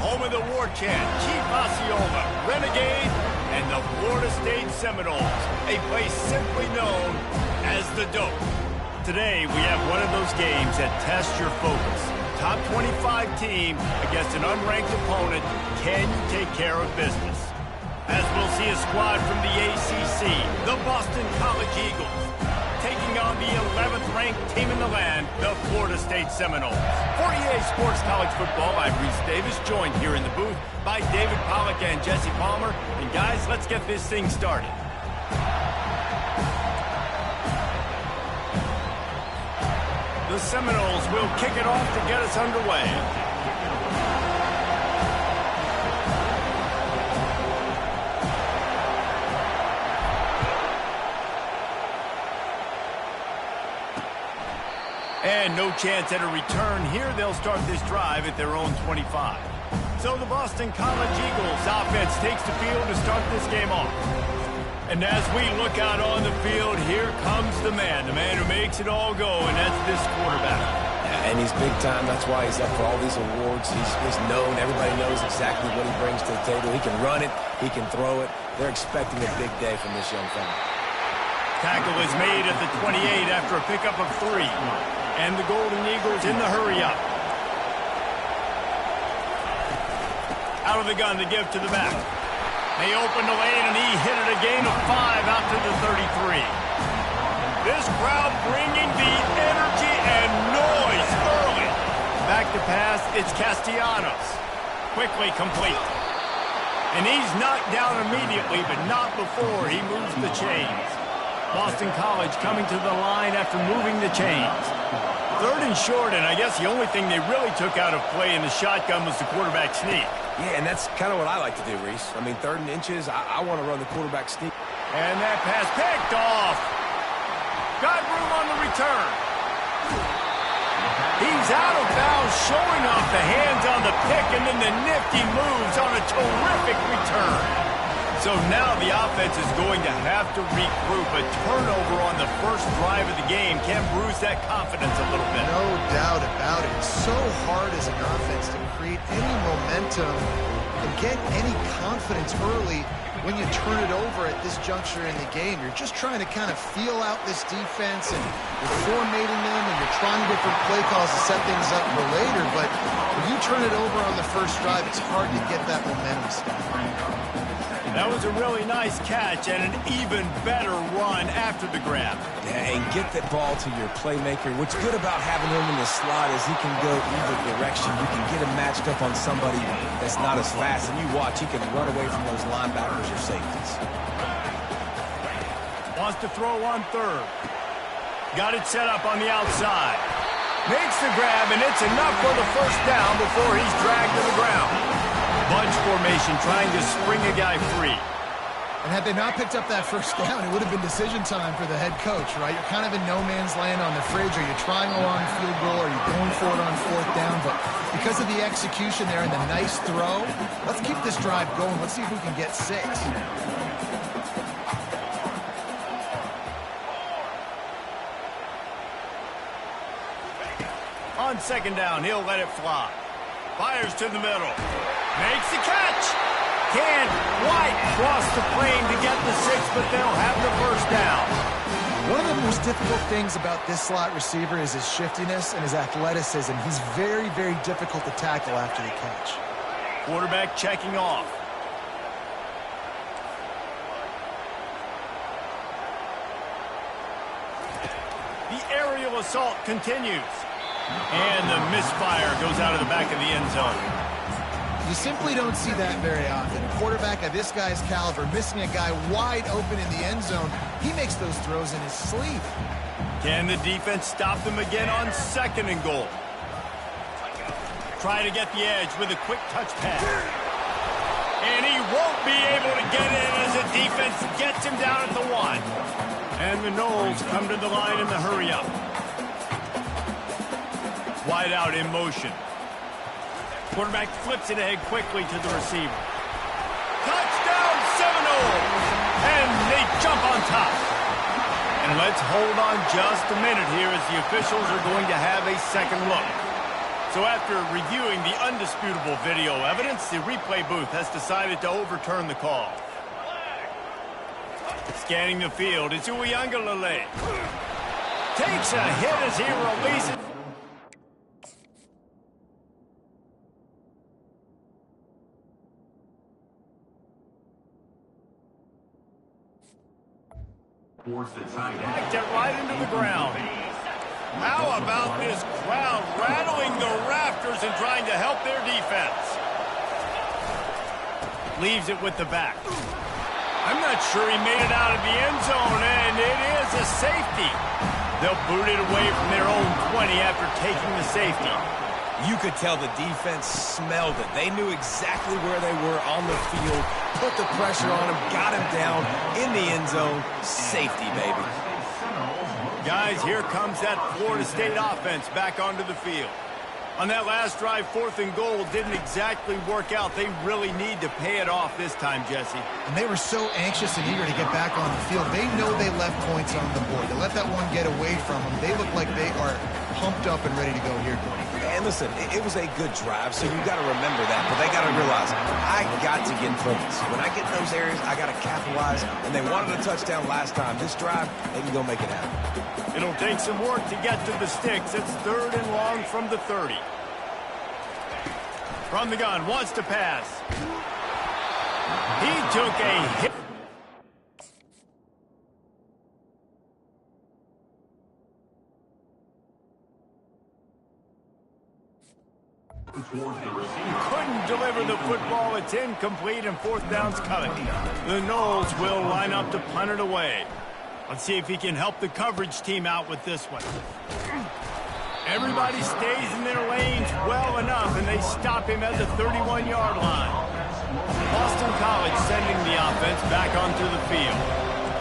home of the war chant, Chief Osceola, Renegade, and the Florida State Seminoles, a place simply known as the Dope. Today, we have one of those games that tests your focus. Top 25 team against an unranked opponent. Can you take care of business? As we'll see a squad from the ACC, the Boston College Eagles, taking on the 11th ranked team in the land, the Florida State Seminoles. For EA Sports College Football, I'm Reese Davis, joined here in the booth by David Pollack and Jesse Palmer. And guys, let's get this thing started. The Seminoles will kick it off to get us underway. And no chance at a return here. They'll start this drive at their own 25. So the Boston College Eagles offense takes the field to start this game off. And as we look out on the field, here comes the man who makes it all go, and that's this quarterback. Yeah, and he's big time. That's why he's up for all these awards. He's known. Everybody knows exactly what he brings to the table. He can run it. He can throw it. They're expecting a big day from this young fella. Tackle is made at the 28 after a pickup of 3. And the Golden Eagles in the hurry-up. Out of the gun to give to the back. They open the lane, and he hit it a gain of 5 out to the 33. This crowd bringing the energy and noise early. Back to pass, it's Castellanos. Quickly complete. And he's knocked down immediately, but not before he moves the chains. Boston College coming to the line after moving the chains. 3rd and short, and I guess the only thing they really took out of play in the shotgun was the quarterback sneak. Yeah, and that's kind of what I like to do, Reese. I mean, 3rd and inches, I want to run the quarterback sneak. And that pass picked off. Got room on the return. He's out of bounds, showing off the hands on the pick, and then the nifty moves on a terrific return. So now the offense is going to have to regroup. A turnover on the first drive of the game can bruise that confidence a little bit. No doubt about it. It's so hard as an offense to create any momentum and get any confidence early when you turn it over at this juncture in the game. You're just trying to kind of feel out this defense, and you're formatting them, and you're trying different play calls to set things up for later. But when you turn it over on the first drive, it's hard to get that momentum started. That was a really nice catch and an even better run after the grab. Yeah, and get that ball to your playmaker. What's good about having him in the slot is he can go either direction. You can get him matched up on somebody that's not as fast, and you watch, he can run away from those linebackers or safeties. Wants to throw on 3rd. Got it set up on the outside. Makes the grab, and it's enough for the first down before he's dragged to the ground. Bunch formation, trying to spring a guy free. And had they not picked up that first down, it would have been decision time for the head coach, right? You're kind of in no man's land on the fridge. Are you trying a long field goal? Are you going for it on 4th down? But because of the execution there and the nice throw, let's keep this drive going. Let's see if we can get 6. On 2nd down, he'll let it fly. Fires to the middle. Makes the catch. Can't quite cross the plane to get the 6, but they'll have the first down. One of the most difficult things about this slot receiver is his shiftiness and his athleticism. He's very, very difficult to tackle after the catch. Quarterback checking off. The aerial assault continues. And the misfire goes out of the back of the end zone. You simply don't see that very often. A quarterback of this guy's caliber missing a guy wide open in the end zone. He makes those throws in his sleep. Can the defense stop them again on 2nd and goal? Try to get the edge with a quick touch pass. And he won't be able to get in as the defense gets him down at the 1. And the Noles come to the line in the hurry-up. Wide out in motion. Quarterback flips it ahead quickly to the receiver. Touchdown Seminoles! And they jump on top. And let's hold on just a minute here as the officials are going to have a second look. So after reviewing the undisputable video evidence, the replay booth has decided to overturn the call. Scanning the field, it's Uiagalelei. Takes a hit as he releases. Backed it right into the ground. How about this crowd rattling the rafters and trying to help their defense? Leaves it with the back. I'm not sure he made it out of the end zone, and it is a safety. They'll boot it away from their own 20 after taking the safety. You could tell the defense smelled it. They knew exactly where they were on the field, put the pressure on him, got him down in the end zone. Safety, baby. Guys, here comes that Florida State offense back onto the field. On that last drive, 4th and goal didn't exactly work out. They really need to pay it off this time, Jesse. And they were so anxious and eager to get back on the field. They know they left points on the board. They let that one get away from them. They look like they are pumped up and ready to go here, Cody. And listen, it was a good drive, so you got to remember that. But they got to realize, I got to get in front of this. When I get in those areas, I got to capitalize. And they wanted a touchdown last time. This drive, they can go make it happen. It'll take some work to get to the sticks. It's 3rd and long from the 30. From the gun, wants to pass. He took a hit. Couldn't deliver the football. It's incomplete and 4th down's coming. The Noles will line up to punt it away. Let's see if he can help the coverage team out with this one. Everybody stays in their lanes well enough, and they stop him at the 31-yard line. Boston College sending the offense back onto the field.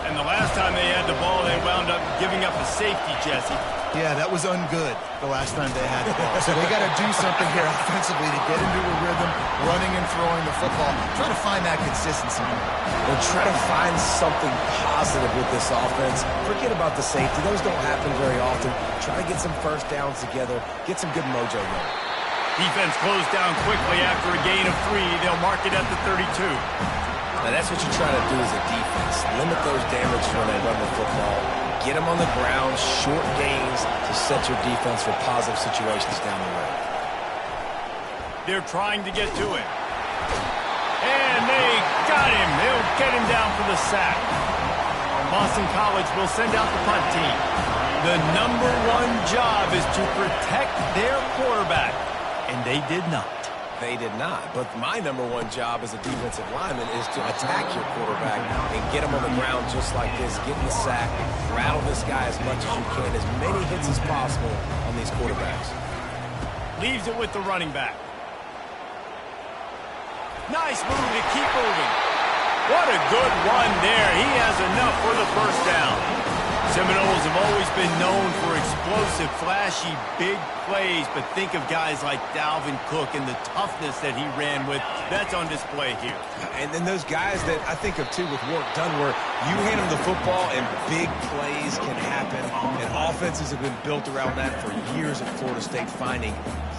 And the last time they had the ball, they wound up giving up a safety, Jesse. Yeah, that was ungood the last time they had the ball. So they got to do something here offensively to get into a rhythm, running and throwing the football. Try to find that consistency. Or try to find something positive with this offense. Forget about the safety. Those don't happen very often. Try to get some first downs together. Get some good mojo going. Defense closed down quickly after a gain of 3. They'll mark it at the 32. Now that's what you try to do as a defense. Limit those damages when they run the football. Get them on the ground, short gains to set your defense for positive situations down the road. They're trying to get to it. And they got him. They'll get him down for the sack. Boston College will send out the punt team. The #1 job is to protect their quarterback. And they did not. They did not. But my #1 job as a defensive lineman is to attack your quarterback and get him on the ground just like this. Get in the sack, rattle this guy as much as you can, as many hits as possible on these quarterbacks. Leaves it with the running back. Nice move to keep moving. What a good run there. He has enough for the 1st down. Seminoles have always been known for explosive, flashy, big plays, but think of guys like Dalvin Cook and the toughness that he ran with. That's on display here. And then those guys that I think of, too, with work done, where you hand them the football and big plays can happen, and offenses have been built around that for years at Florida State, finding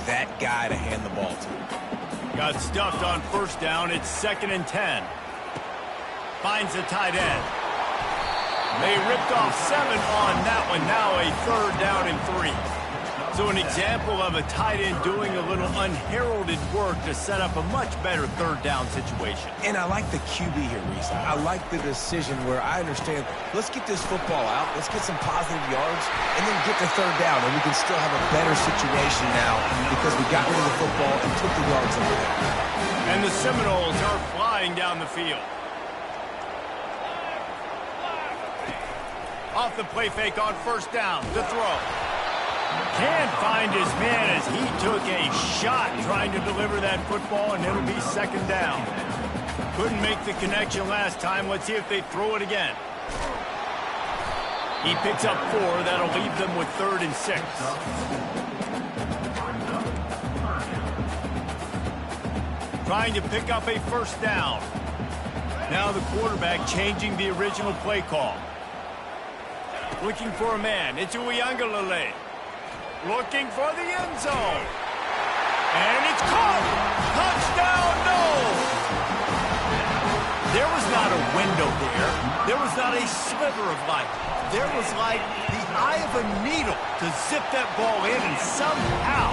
that guy to hand the ball to. Got stuffed on 1st down. It's 2nd and 10. Finds the tight end. They ripped off 7 on that one. Now a 3rd down and 3. So an example of a tight end doing a little unheralded work to set up a much better 3rd down situation. And I like the QB here, Reese. I like the decision where I understand, let's get this football out, let's get some positive yards, and then get to 3rd down, and we can still have a better situation now because we got rid of the football and took the yards over there. And the Seminoles are flying down the field. Off the play fake on 1st down. The throw. Can't find his man as he took a shot trying to deliver that football, and it'll be 2nd down. Couldn't make the connection last time. Let's see if they throw it again. He picks up 4. That'll leave them with 3rd and 6. Trying to pick up a 1st down. Now the quarterback changing the original play call. Looking for a man. It's Uiagalelei. Looking for the end zone. And it's caught! Touchdown, no! There was not a window there. There was not a sliver of light. There was like the eye of a needle to zip that ball in, and somehow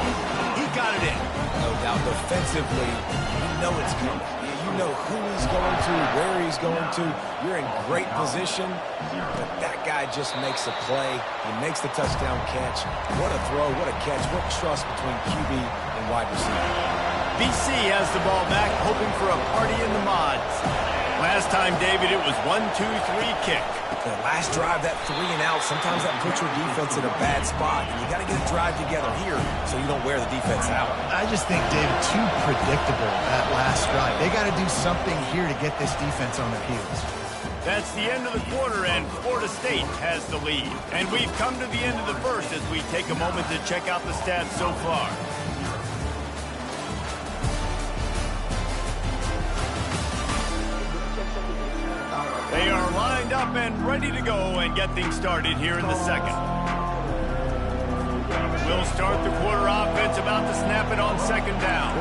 he got it in. No doubt, defensively, you know it's coming. You know who he's going to, where he's going to. You're in great position, but that guy just makes a play. He makes the touchdown catch. What a throw, what a catch, what trust between QB and wide receiver. BC has the ball back, hoping for a party in the mods. Last time, David, it was 1-2-3 kick. The last drive, that 3 and out, sometimes that puts your defense in a bad spot. And you got to get a drive together here so you don't wear the defense out. I just think, David, too predictable that last drive. They got to do something here to get this defense on their heels. That's the end of the quarter, and Florida State has the lead. And we've come to the end of the first as we take a moment to check out the stats so far. They are lined up and ready to go and get things started here in the second. We'll start the quarter offense, about to snap it on second down.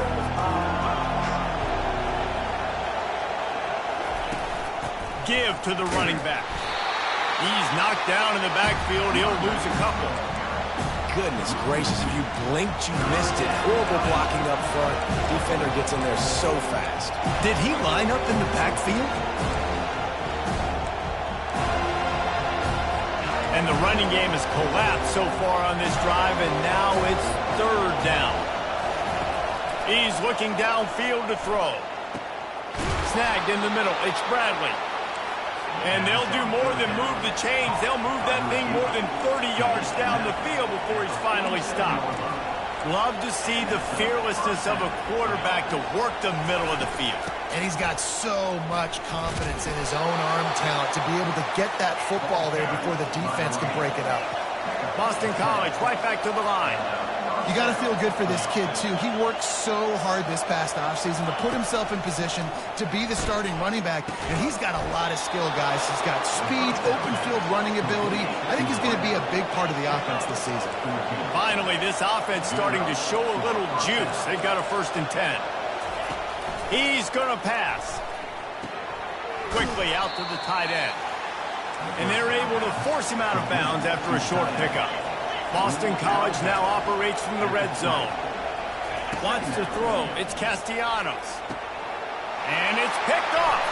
Give to the running back. He's knocked down in the backfield. He'll lose a couple. Goodness gracious, if you blinked, you missed it. Horrible blocking up front. Defender gets in there so fast. Did he line up in the backfield? And the running game has collapsed so far on this drive, and now it's third down. He's looking downfield to throw. Snagged in the middle. It's Bradley. And they'll do more than move the chains. They'll move that thing more than 30 yards down the field before he's finally stopped. Love to see the fearlessness of a quarterback to work the middle of the field. And he's got so much confidence in his own arm talent to be able to get that football there before the defense can break it up. Boston College right back to the line. You got to feel good for this kid, too. He worked so hard this past offseason to put himself in position to be the starting running back, and he's got a lot of skill, guys. He's got speed, open field running ability. I think he's going to be a big part of the offense this season. Finally, this offense starting to show a little juice. They've got a 1st and 10. He's going to pass. Quickly out to the tight end. And they're able to force him out of bounds after a short pickup. Boston College now operates from the red zone. Wants to throw. It's Castellanos. And it's picked off.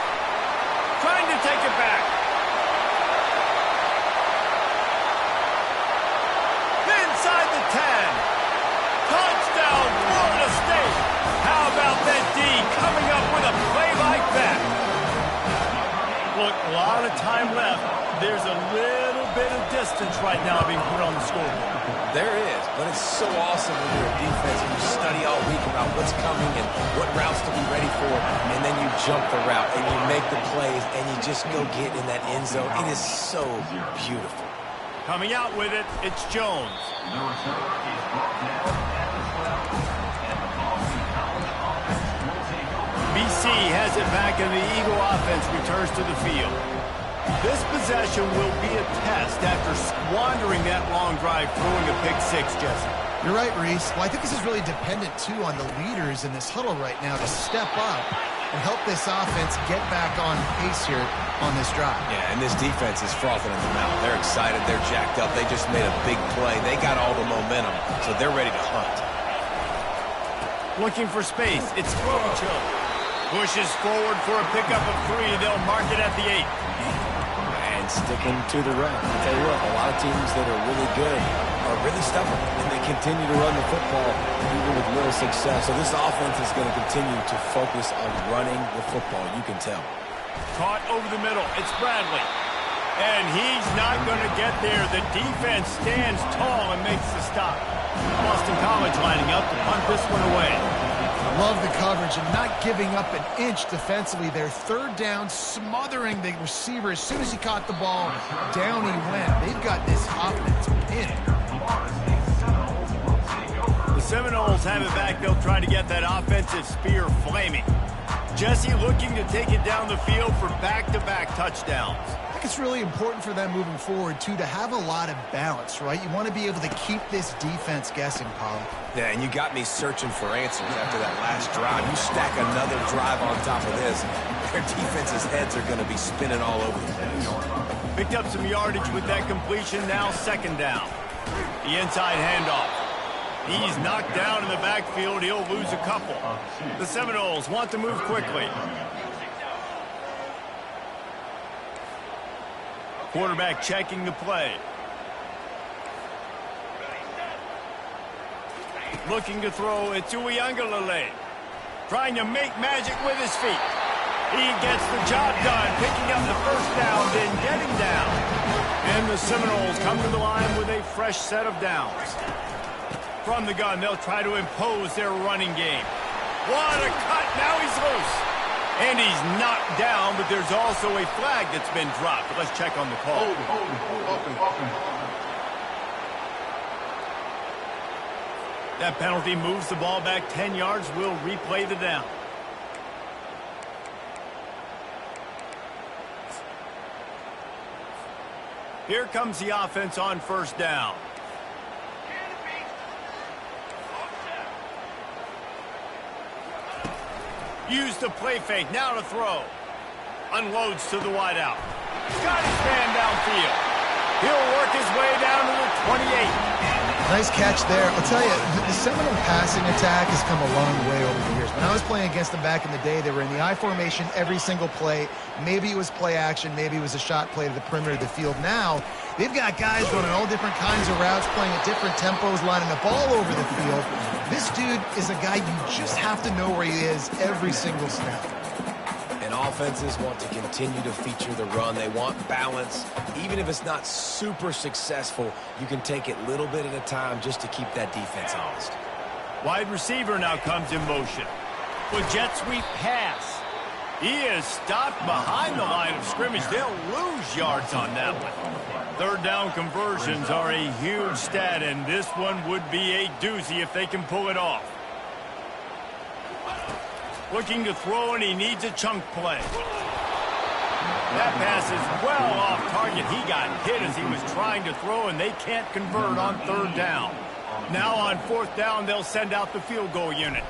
Trying to take it back. Inside the 10. Touchdown, Florida State. How about that D coming up with a play like that? Look, a lot of time left. There's a little bit of distance right now being put on the scoreboard. There is, but it's so awesome when you're a defense and you study all week about what's coming and what routes to be ready for, and then you jump the route and you make the plays and you just go get in that end zone. It is so beautiful. Coming out with it, it's Jones. BC has it back and the Eagle offense returns to the field. This possession will be a test after squandering that long drive, throwing a pick 6, Jesse. You're right, Reese. Well, I think this is really dependent, too, on the leaders in this huddle right now to step up and help this offense get back on pace here on this drive. Yeah, and this defense is frothing at the mouth. They're excited. They're jacked up. They just made a big play. They got all the momentum, so they're ready to hunt. Looking for space. It's Quavo. Pushes forward for a pickup of 3. They'll mark it at the 8. Sticking to the run. I tell you what, a lot of teams that are really good are really stubborn, and they continue to run the football even with little success. So this offense is going to continue to focus on running the football. You can tell. Caught over the middle. It's Bradley. And he's not going to get there. The defense stands tall and makes the stop. Boston College lining up to punt this one away. Love the coverage and not giving up an inch defensively. Their 3rd down, smothering the receiver. As soon as he caught the ball, down he went. They've got this offense pinned. The Seminoles have it back. They'll try to get that offensive spear flaming. Jesse looking to take it down the field for back-to-back touchdowns. I think it's really important for them moving forward, too, to have a lot of balance, right? You want to be able to keep this defense guessing, Paul. Yeah, and you got me searching for answers after that last drive. You stack another drive on top of this, their defense's heads are going to be spinning all over the place. Picked up some yardage with that completion, now second down. The inside handoff. He's knocked down in the backfield. He'll lose a couple. The Seminoles want to move quickly. Quarterback checking the play. Looking to throw it to Uiagalelei. Trying to make magic with his feet. He gets the job done, picking up the first down, then getting down. And the Seminoles come to the line with a fresh set of downs. From the gun, they'll try to impose their running game. What a cut! Now he's loose. And he's knocked down, but there's also a flag that's been dropped. Let's check on the call. That penalty moves the ball back 10 yards. We'll replay the down. Here comes the offense on first down. Use the play fake, now to throw. Unloads to the wideout. Got his man downfield. He'll work his way down to the 28. Nice catch there. I'll tell you, the Seminole passing attack has come a long way over the years. When I was playing against them back in the day, they were in the I formation every single play. Maybe it was play action, maybe it was a shot play to the perimeter of the field. Now, they've got guys running all different kinds of routes, playing at different tempos, lining up all over the field. This dude is a guy you just have to know where he is every single snap. And offenses want to continue to feature the run. They want balance. Even if it's not super successful, you can take it little bit at a time just to keep that defense honest. Wide receiver now comes in motion. With jet sweep pass. He is stopped behind the line of scrimmage. They'll lose yards on that one. Third down conversions are a huge stat, and this one would be a doozy if they can pull it off. Looking to throw, and he needs a chunk play. That pass is well off target. He got hit as he was trying to throw, and they can't convert on third down. Now on fourth down, they'll send out the field goal unit.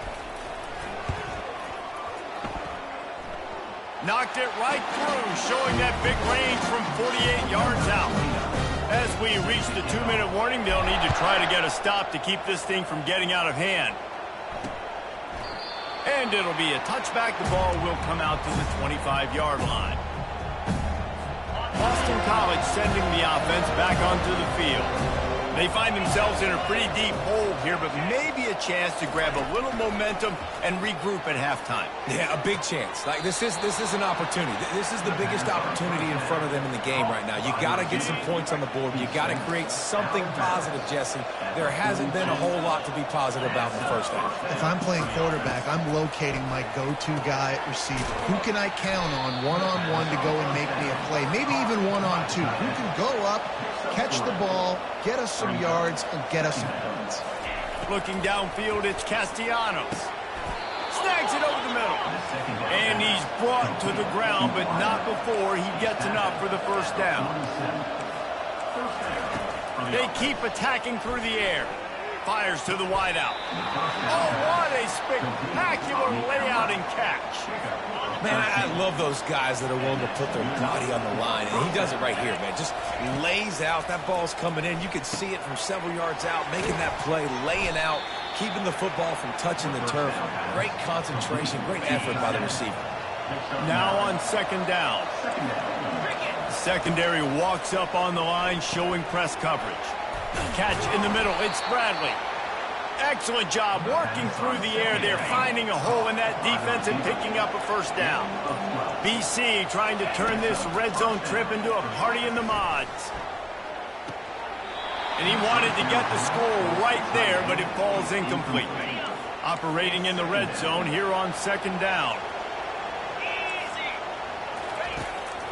Knocked it right through, showing that big range from 48 yards out. As we reach the 2-minute warning, they'll need to try to get a stop to keep this thing from getting out of hand. And it'll be a touchback. The ball will come out to the 25-yard line. Boston College sending the offense back onto the field. They find themselves in a pretty deep hole here, but maybe a chance to grab a little momentum and regroup at halftime. Yeah, a big chance. Like this is an opportunity. This is the biggest opportunity in front of them in the game right now. You got to get some points on the board. You got to create something positive, Jesse. There hasn't been a whole lot to be positive about in the first half. If I'm playing quarterback, I'm locating my go-to guy at receiver. Who can I count on one-on-one to go and make me a play? Maybe even one-on-two. Who can go up, catch the ball, get us some yards, and get us some points. Looking downfield, it's Castellanos. Snags it over the middle. And he's brought to the ground, but not before he gets enough for the first down. They keep attacking through the air. Fires to the wideout. Oh, what a spectacular layout and catch. Man, I love those guys that are willing to put their body on the line, and he does it right here, man. Just lays out. That ball's coming in. You can see it from several yards out, making that play, laying out, keeping the football from touching the turf. Great concentration, great effort by the receiver. Now on second down. Secondary walks up on the line, showing press coverage. Catch in the middle. It's Bradley. Excellent job working through the air there, finding a hole in that defense and picking up a first down. BC trying to turn this red zone trip into a party in the mods. And he wanted to get the score right there, but it falls incomplete. Operating in the red zone here on second down.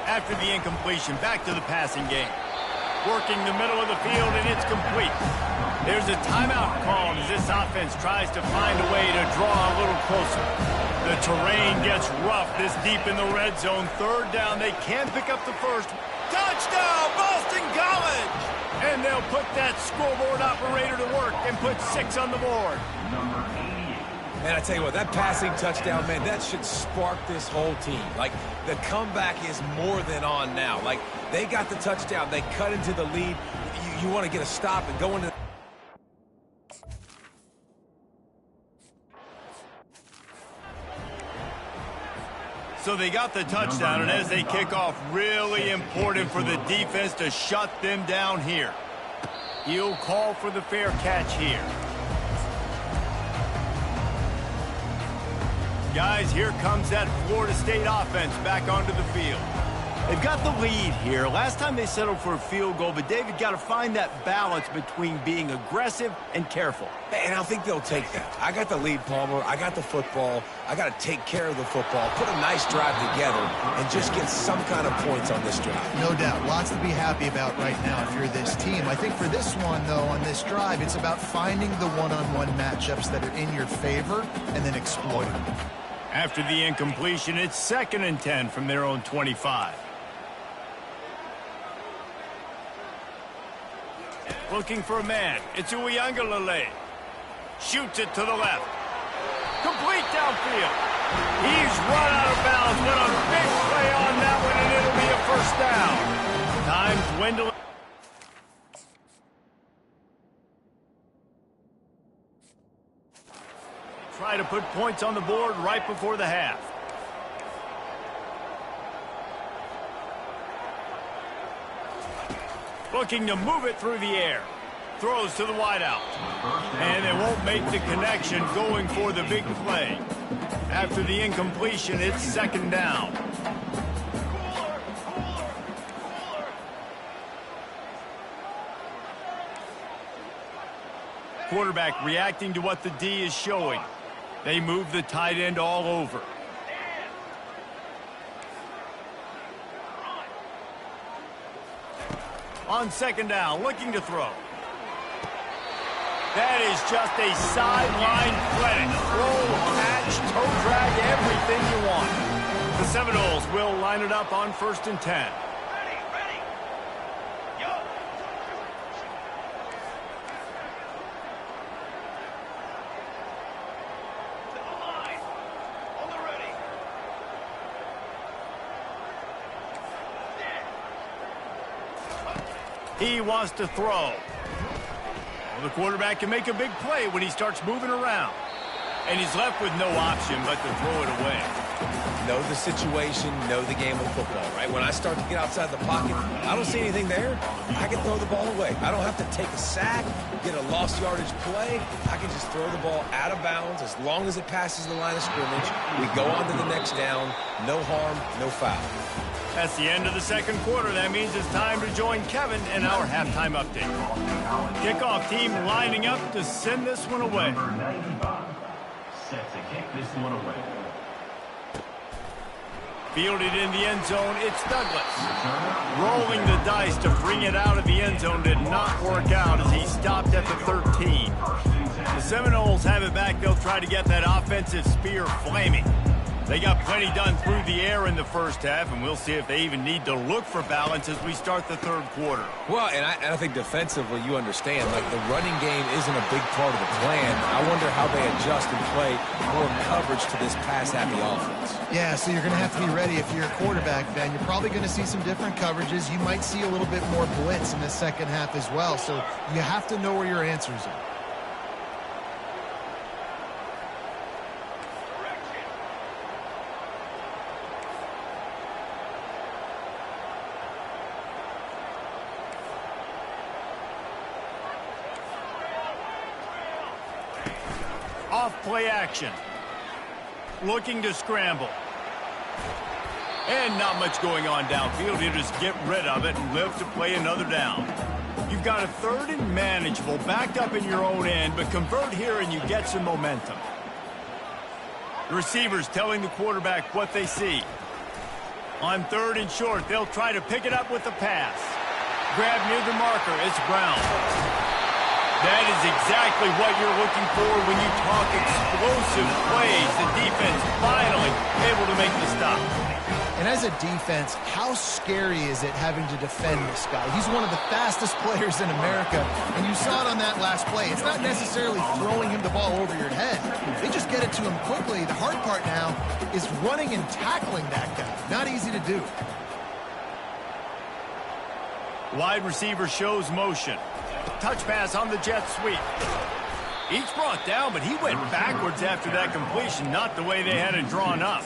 After the incompletion, back to the passing game. Working the middle of the field, and it's complete. There's a timeout called as this offense tries to find a way to draw a little closer. The terrain gets rough this deep in the red zone. Third down, they can pick up the first. Touchdown, Boston College! And they'll put that scoreboard operator to work and put 6 on the board. Man, I tell you what, that passing touchdown, man, that should spark this whole team. Like, the comeback is more than on now. Like, they got the touchdown. They cut into the lead. You want to get a stop and go into... So they got the touchdown, and as they kick off, really important for the defense to shut them down here. He'll call for the fair catch here. Guys, here comes that Florida State offense back onto the field. They've got the lead here. Last time they settled for a field goal, but David got to find that balance between being aggressive and careful. And I think they'll take that. I got the lead, Palmer. I got the football. I got to take care of the football, put a nice drive together, and just get some kind of points on this drive. No doubt. Lots to be happy about right now if you're this team. I think for this one, though, on this drive, it's about finding the one-on-one matchups that are in your favor and then exploiting them. After the incompletion, it's 2nd and 10 from their own 25. Looking for a man. It's Uiagalelei. Shoots it to the left. Complete downfield. He's run out of bounds. What a big play on that one, and it'll be a first down. Time dwindling. Try to put points on the board right before the half. Looking to move it through the air. Throws to the wideout. And they won't make the connection going for the big play. After the incompletion, it's 2nd down. Quarterback reacting to what the D is showing. They move the tight end all over. On 2nd down, looking to throw. That is just a sideline play. Throw, catch, toe drag, everything you want. The Seminoles will line it up on 1st and 10. He wants to throw. Well, the quarterback can make a big play when he starts moving around. And he's left with no option but to throw it away. Know the situation, know the game of football, right? When I start to get outside the pocket, I don't see anything there, I can throw the ball away. I don't have to take a sack, get a lost yardage play. I can just throw the ball out of bounds. As long as it passes the line of scrimmage, we go on to the next down. No harm, no foul. That's the end of the 2nd quarter. That means it's time to join Kevin in our halftime update. Kickoff team lining up to send this one away. Set to kick this one away. Fielded in the end zone, it's Douglas. Rolling the dice to bring it out of the end zone did not work out as he stopped at the 13. The Seminoles have it back. They'll try to get that offensive spear flaming. They got plenty done through the air in the first half, and we'll see if they even need to look for balance as we start the 3rd quarter. Well, and I think defensively, you understand, like the running game isn't a big part of the plan. I wonder how they adjust and play more coverage to this pass-happy offense. Yeah, so you're going to have to be ready if you're a quarterback, Ben. You're probably going to see some different coverages. You might see a little bit more blitz in the 2nd half as well, so you have to know where your answers are. Off-play action. Looking to scramble. And not much going on downfield. You just get rid of it and live to play another down. You've got a 3rd and manageable, backed up in your own end, but convert here and you get some momentum. The receivers telling the quarterback what they see. On 3rd and short, they'll try to pick it up with the pass. Grab near the marker, it's Brown. That is exactly what you're looking for when you talk explosive plays. The defense finally able to make the stop. And as a defense, how scary is it having to defend this guy? He's one of the fastest players in America, and you saw it on that last play. It's not necessarily throwing him the ball over your head. They just get it to him quickly. The hard part now is running and tackling that guy. Not easy to do. Wide receiver shows motion. Touch pass on the jet sweep. Each brought down, but he went backwards after that completion, not the way they had it drawn up.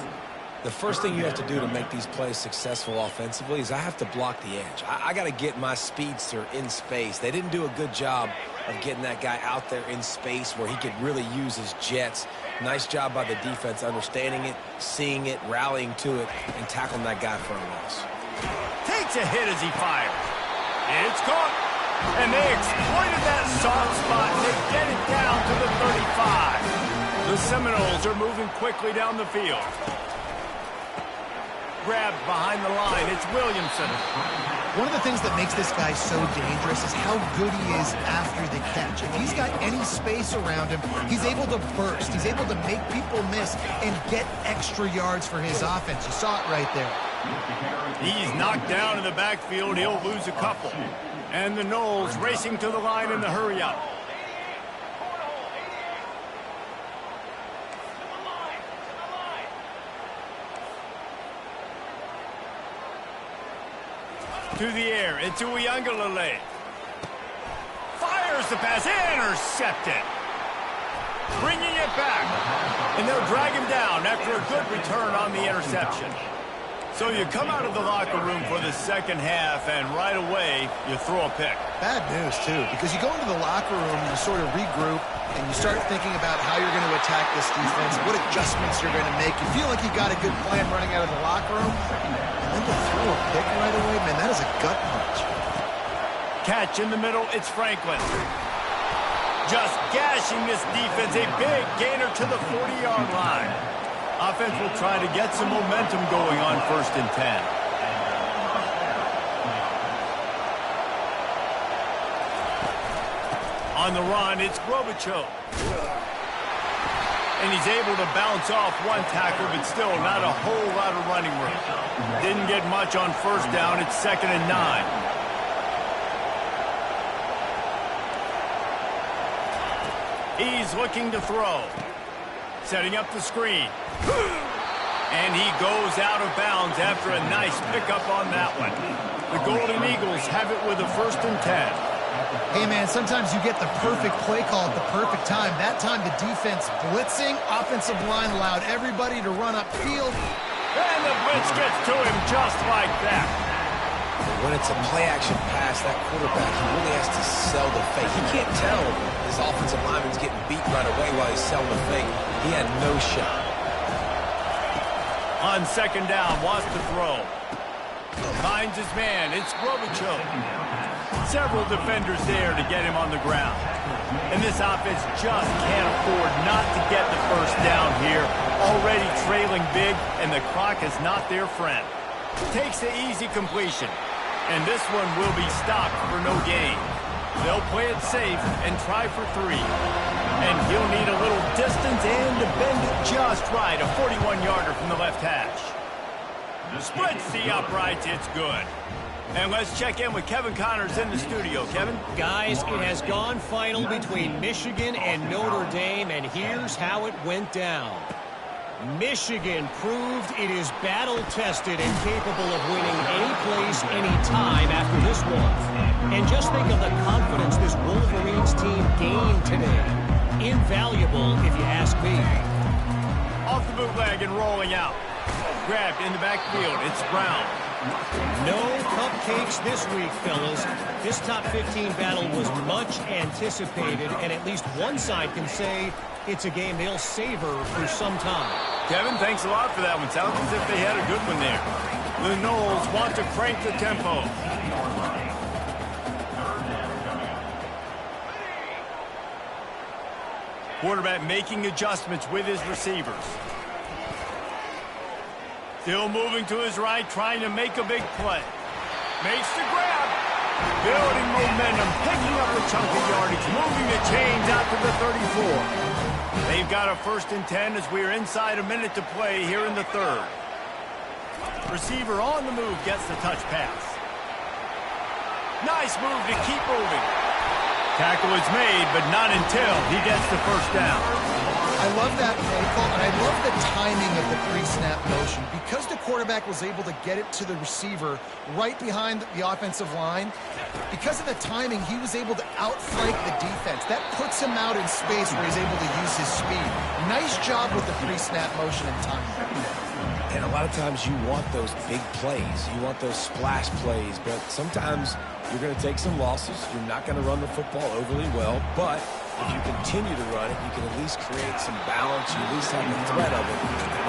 The first thing you have to do to make these plays successful offensively is I have to block the edge. I got to get my speedster in space. They didn't do a good job of getting that guy out there in space where he could really use his jets. Nice job by the defense understanding it, seeing it, rallying to it, and tackling that guy for a loss. Takes a hit as he fires. It's caught. And they exploited that soft spot. They get it down to the 35. The Seminoles are moving quickly down the field. Grabbed behind the line. It's Williamson. One of the things that makes this guy so dangerous is how good he is after the catch. If he's got any space around him, he's able to burst. He's able to make people miss and get extra yards for his offense. You saw it right there. He's knocked down in the backfield. He'll lose a couple. And the Noles racing to the line in the hurry-up. To the air, it's Uiagalelei. Fires the pass, intercepted. Bringing it back. And they'll drag him down after a good return on the interception. So you come out of the locker room for the second half, and right away, you throw a pick. Bad news, too, because you go into the locker room, you sort of regroup, and you start thinking about how you're going to attack this defense, what adjustments you're going to make. You feel like you got a good plan running out of the locker room, and then to throw a pick right away, man, that is a gut punch. Catch in the middle, it's Franklin. Just gashing this defense, a big gainer to the 40-yard line. Offense will try to get some momentum going on 1st and 10. On the run, it's Grobichuk. And he's able to bounce off one tackle, but still not a whole lot of running room. Didn't get much on 1st down. It's 2nd and 9. He's looking to throw. Setting up the screen. And he goes out of bounds after a nice pickup on that one. The Golden Eagles have it with a 1st and 10. Hey, man, sometimes you get the perfect play call at the perfect time. That time the defense blitzing, offensive line allowed everybody to run upfield. And the blitz gets to him just like that. When it's a play-action pass, that quarterback, he really has to sell the fake. He can't tell his offensive lineman's getting beat right away while he's selling the fake. He had no shot. On 2nd down, wants to throw. Finds his man. It's Grobichuk. Several defenders there to get him on the ground. And this offense just can't afford not to get the 1st down here. Already trailing big, and the clock is not their friend. Takes the easy completion. And this one will be stopped for no gain. They'll play it safe and try for 3. And he'll need a little distance and to bend it just right. A 41-yarder from the left hash. Splits the uprights. It's good. And let's check in with Kevin Connors in the studio. Kevin? Guys, it has gone final between Michigan and Notre Dame, and here's how it went down. Michigan proved it is battle-tested and capable of winning any place, any time after this one. And just think of the confidence this Wolverines team gained today. Invaluable, if you ask me. Off the bootleg and rolling out. Grabbed in the backfield. It's Brown. No cupcakes this week, fellas. This top 15 battle was much anticipated, and at least one side can say it's a game they'll savor for some time. Kevin, thanks a lot for that one. Sounds as if they had a good one there. The Noles want to crank the tempo. Quarterback making adjustments with his receivers. Still moving to his right, trying to make a big play. Makes the grab. Building momentum, picking up a chunk of yardage, moving the chains out to the 34. They've got a 1st and 10 as we are inside a minute to play here in the 3rd. Receiver on the move gets the touch pass. Nice move to keep moving. Tackle is made, but not until he gets the 1st down. I love that play call, and I love the timing of the pre-snap motion. Because the quarterback was able to get it to the receiver right behind the offensive line, because of the timing, he was able to outflank the defense. That puts him out in space where he's able to use his speed. Nice job with the pre-snap motion and timing. And a lot of times you want those big plays. You want those splash plays, but sometimes you're going to take some losses. You're not going to run the football overly well, but if you continue to run it, you can at least create some balance. You at least have the threat of it.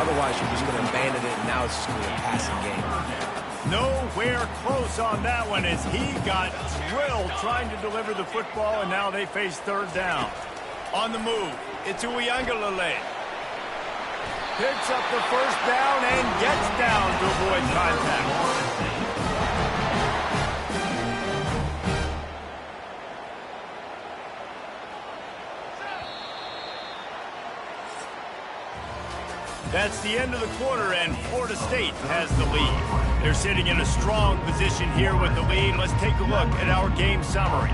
Otherwise, you're just going to abandon it, and now it's just going to be a passing game. Nowhere close on that one as he got drilled trying to deliver the football, and now they face 3rd down. On the move, it's Uiagalelei. Picks up the 1st down and gets down to avoid contact. That's the end of the quarter, and Florida State has the lead. They're sitting in a strong position here with the lead. Let's take a look at our game summary.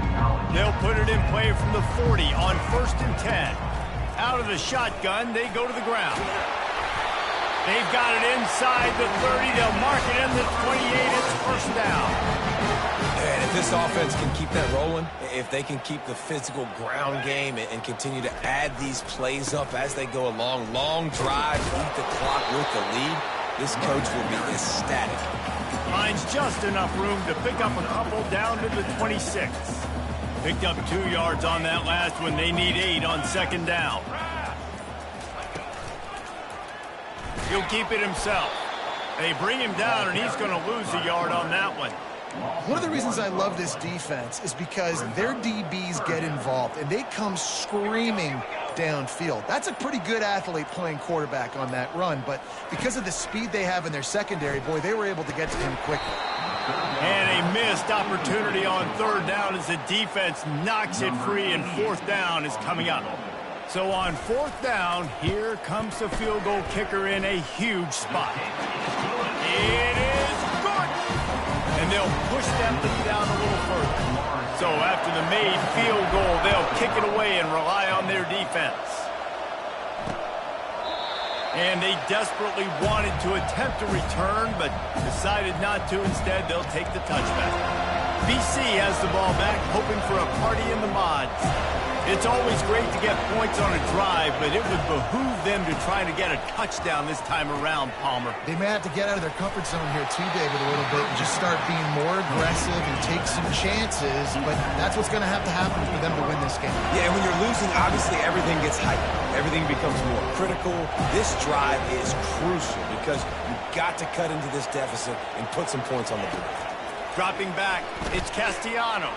They'll put it in play from the 40 on 1st and 10. Out of the shotgun, they go to the ground. They've got it inside the 30. They'll mark it in the 28. It's 1st down. And if this offense can keep that rolling, if they can keep the physical ground game and continue to add these plays up as they go along, long drive, beat the clock with the lead, this coach will be ecstatic. Finds just enough room to pick up a couple down to the 26. Picked up 2 yards on that last one. They need 8 on 2nd down. He'll keep it himself. They bring him down, and he's going to lose a yard on that one. One of the reasons I love this defense is because their DBs get involved, and they come screaming downfield. That's a pretty good athlete playing quarterback on that run, but because of the speed they have in their secondary, boy, they were able to get to him quickly. And a missed opportunity on 3rd down as the defense knocks it free, and 4th down is coming up. So on 4th down, here comes the field goal kicker in a huge spot. It is good! And they'll push that lead down a little further. So after the made field goal, they'll kick it away and rely on their defense. And they desperately wanted to attempt a return, but decided not to. Instead, they'll take the touchback. BC has the ball back, hoping for a party in the mods. It's always great to get points on a drive, but it would behoove them to try to get a touchdown this time around, Palmer. They may have to get out of their comfort zone here too, David, a little bit and just start being more aggressive and take some chances, but that's what's going to happen for them to win this game. Yeah, and when you're losing, obviously everything gets heightened. Everything becomes more critical. This drive is crucial because you've got to cut into this deficit and put some points on the board. Dropping back, it's Castellanos.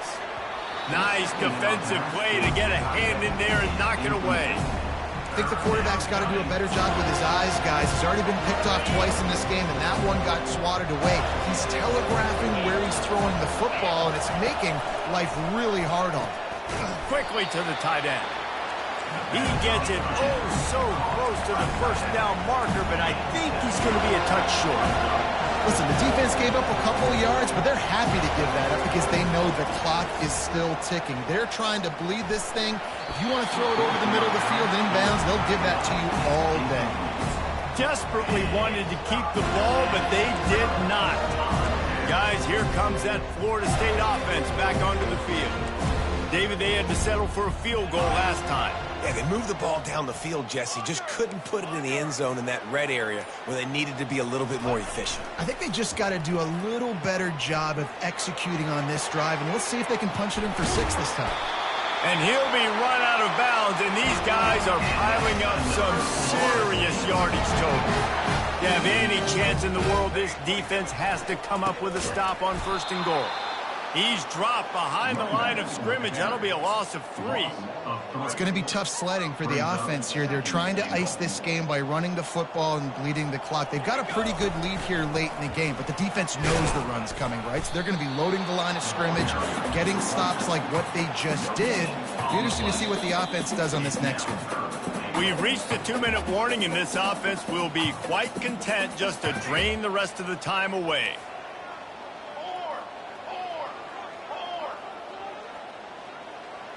Nice defensive play to get a hand in there and knock it away. I think the quarterback's got to do a better job with his eyes, guys. He's already been picked off twice in this game, and that one got swatted away. He's telegraphing where he's throwing the football, and it's making life really hard on him. Quickly to the tight end. He gets it so close to the 1st down marker, but I think he's going to be a touch short. Listen, the defense gave up a couple of yards, but they're happy to give that up because they know the clock is still ticking. They're trying to bleed this thing. If you want to throw it over the middle of the field inbounds, they'll give that to you all day. Desperately wanted to keep the ball, but they did not. Guys, here comes that Florida State offense back onto the field. David, they had to settle for a field goal last time. Yeah, they moved the ball down the field, Jesse. Just couldn't put it in the end zone in that red area where they needed to be a little bit more efficient. I think they just got to do a little better job of executing on this drive, and let's see if they can punch it in for 6 this time. And he'll be run out of bounds, and these guys are piling up some serious yardage total. To have any chance in the world, this defense has to come up with a stop on 1st and goal. He's dropped behind the line of scrimmage. That'll be a loss of 3. It's going to be tough sledding for the offense here. They're trying to ice this game by running the football and bleeding the clock. They've got a pretty good lead here late in the game, but the defense knows the run's coming, right? So they're going to be loading the line of scrimmage, getting stops like what they just did. It'll be interesting to see what the offense does on this next one. We've reached the 2-minute warning, and this offense will be quite content just to drain the rest of the time away.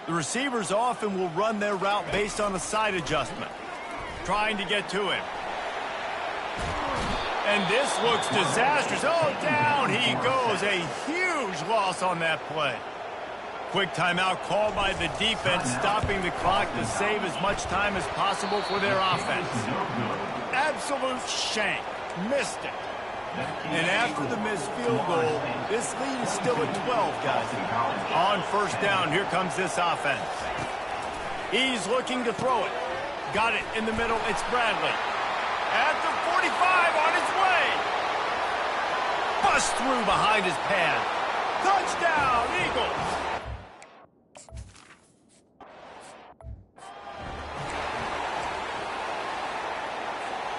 The receivers often will run their route based on a side adjustment, trying to get to him. And this looks disastrous. Oh, down he goes. A huge loss on that play. Quick timeout called by the defense, stopping the clock to save as much time as possible for their offense. Absolute shank. Missed it. And after the missed field goal, this lead is still at 12, guys. On first down, here comes this offense. He's looking to throw it. Got it in the middle. It's Bradley. At the 45, on his way. Bust through behind his pad. Touchdown, Eagles.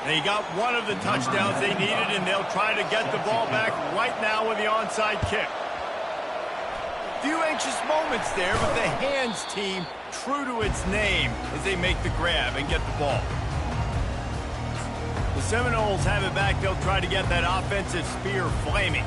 They got one of the touchdowns they needed, and they'll try to get the ball back right now with the onside kick. Few anxious moments there, but the hands team true to its name as they make the grab and get the ball. The Seminoles have it back. They'll try to get that offensive spear flaming.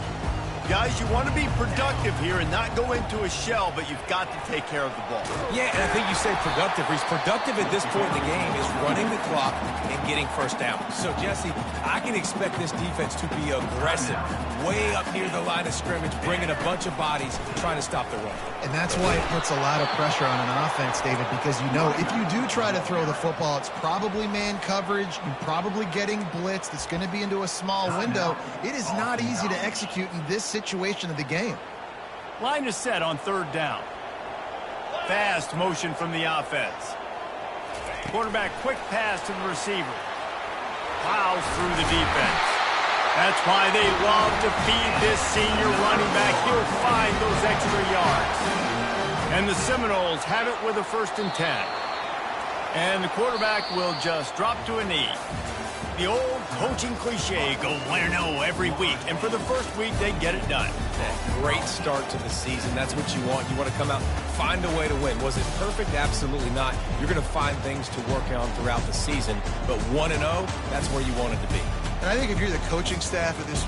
Guys, you want to be productive here and not go into a shell, but you've got to take care of the ball. Yeah, and I think you say productive. He's productive at this point in the game is running the clock and getting first down. So, Jesse, I can expect this defense to be aggressive, way up near the line of scrimmage, bringing a bunch of bodies, trying to stop the run. And that's why it puts a lot of pressure on an offense, David, because you know if you do try to throw the football, it's probably man coverage. You're probably getting blitzed. It's going to be into a small window. It is not easy to execute in this situation of the game. Line is set on third down. Fast motion from the offense. Quarterback quick pass to the receiver. Plows through the defense. That's why they love to feed this senior running back. He'll find those extra yards. And the Seminoles have it with a 1st and 10. And the quarterback will just drop to a knee. The old coaching cliche, go win or no every week. And for the first week, they get it done. Great start to the season. That's what you want. You want to come out, find a way to win. Was it perfect? Absolutely not. You're going to find things to work on throughout the season. But 1-0, that's where you want it to be. And I think if you're the coaching staff of this